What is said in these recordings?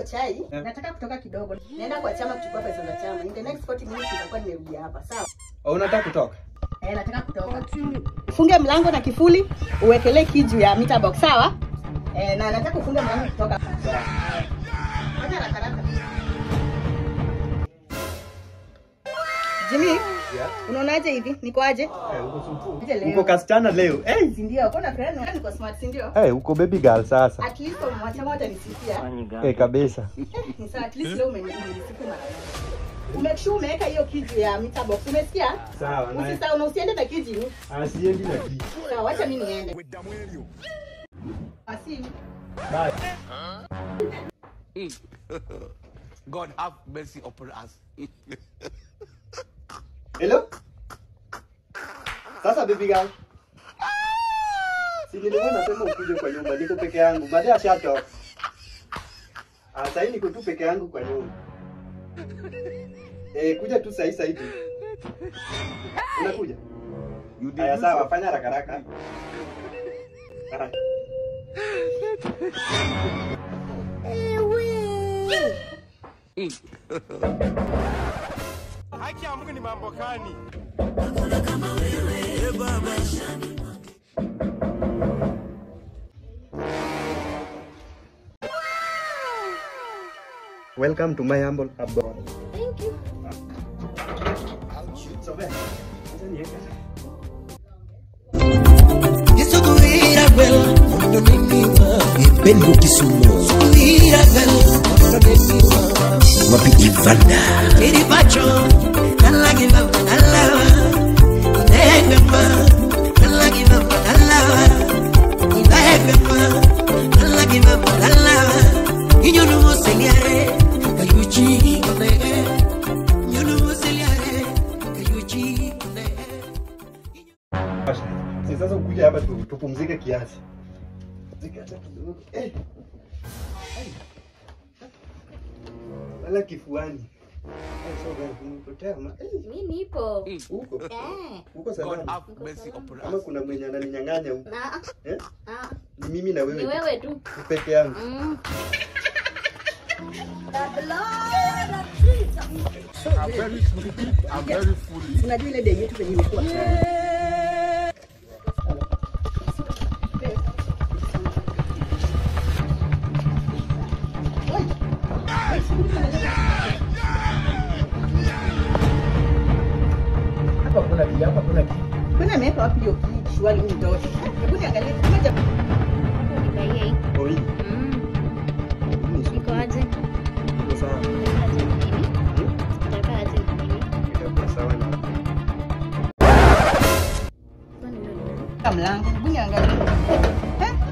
chai, nataka kutoka kidogo. Naenda kwa chama kuchukua pesa za chama. In the next 40 minutes nitakuwa nimerudi hapa. Sawa? Unataka kutoka? Nataka kutoka. Funge mlango na kifuli, uwekelee kiju ya meter box, sawa? Na nataka ufunge mlango kutoka. Fanya haraka. Jimmy, unaonaje hivi? Niko aje? Uko kasichana leo. Si ndio? Kuna friend niko smart, si ndio? Uko baby girl sasa. At least mwacha moja nisifia. Kabisa. Sasa at least leo umenisikia mara. Make sure umeweka hiyo kiji ya meter box. Umesikia? Sawa. Usisahau na usiende na kiji. Siendi na kiji. Sawa, acha mimi niende. Asi. Bye. God have mercy upon us. Hello? Sasa baby girl. Si nilikuwa nasema ukuje kwa nyumba, niko peke yangu. Baadaye ashatoka. Sasa hivi niko tu peke yangu kwa nyumba. Kuja tu sasa hivi. Unakuja? Haya sawa, fanya haraka. Haraka. Haki ya Mungu ni mambo gani? Welcome to my humble abode. Thank you. Sasa ukuja hapa tupumzike kiasi. Zikacha kidogo. Lala kifuani. Mimi nipo. Uko? Uko God salama? have mercy upon Kama us. kuna mwenye ananinyang'anya huko. Ni mimi na wewe. Ni wewe tu. Peke yangu. I'm very stupid. I'm very foolish. Unajua ile day yetu penye ilikuwa. Kuna meka wapi hiyo kichwali mtoto? Hebu niangalie moja. Oi. Niko aje? Niko sawa. Nataka aje? Niko sawa na. Kama mlango, hebu niangalie.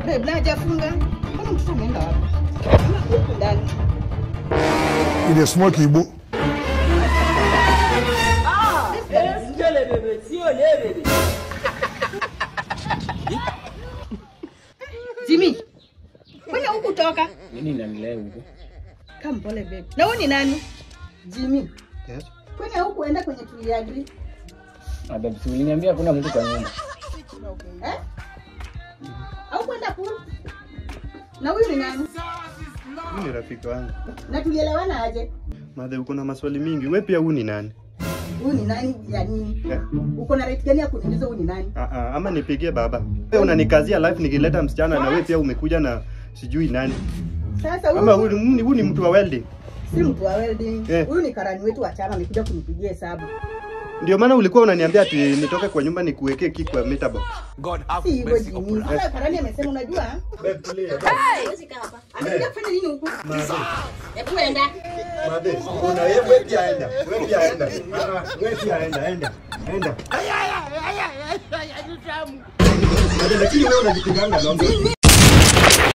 Babe, hajafunga. Kama mtoto umeenda wapi? Huko ndani. Ile smoke ibu. Jimmy. Kwani huku toka? Nini nanilewa huko? Kama pole babe. Na wewe ni nani? Jimmy. Yes. Kwani hukuenda kwenye tuliagri? Babe, si uliniambia kuna mtu kwa nyumba. Au kwenda pool? Na huyu ni nani? Mimi ni rafiki wangu. Na tulielewana aje? Madhe, uko na maswali mingi. Wewe pia huyu ni nani? Huyu ni nani ya nini? Uko na right gani ya kuniuliza huyu ni nani? Ama nipigie baba. Wewe unanikazia life nikileta msichana na wewe pia umekuja na sijui nani. Sasa huyu Ama huyu ni mtu wa welding. si mtu wa welding. Huyu ni karani wetu wa chama amekuja kunipigia hesabu. Ndio maana ulikuwa unaniambia ati nitoke kwa nyumba nikuwekee kick kwa meter box. God have mercy upon us. Sasa karani amesema unajua? Babe, tulia. Huwezi kaa hapa. Amekuja kufanya nini huko? Hebu enda. Madhe, una wewe pia enda. Wewe pia enda. Wewe pia enda. Madhe, lakini wewe unajipiganga ng'ombe.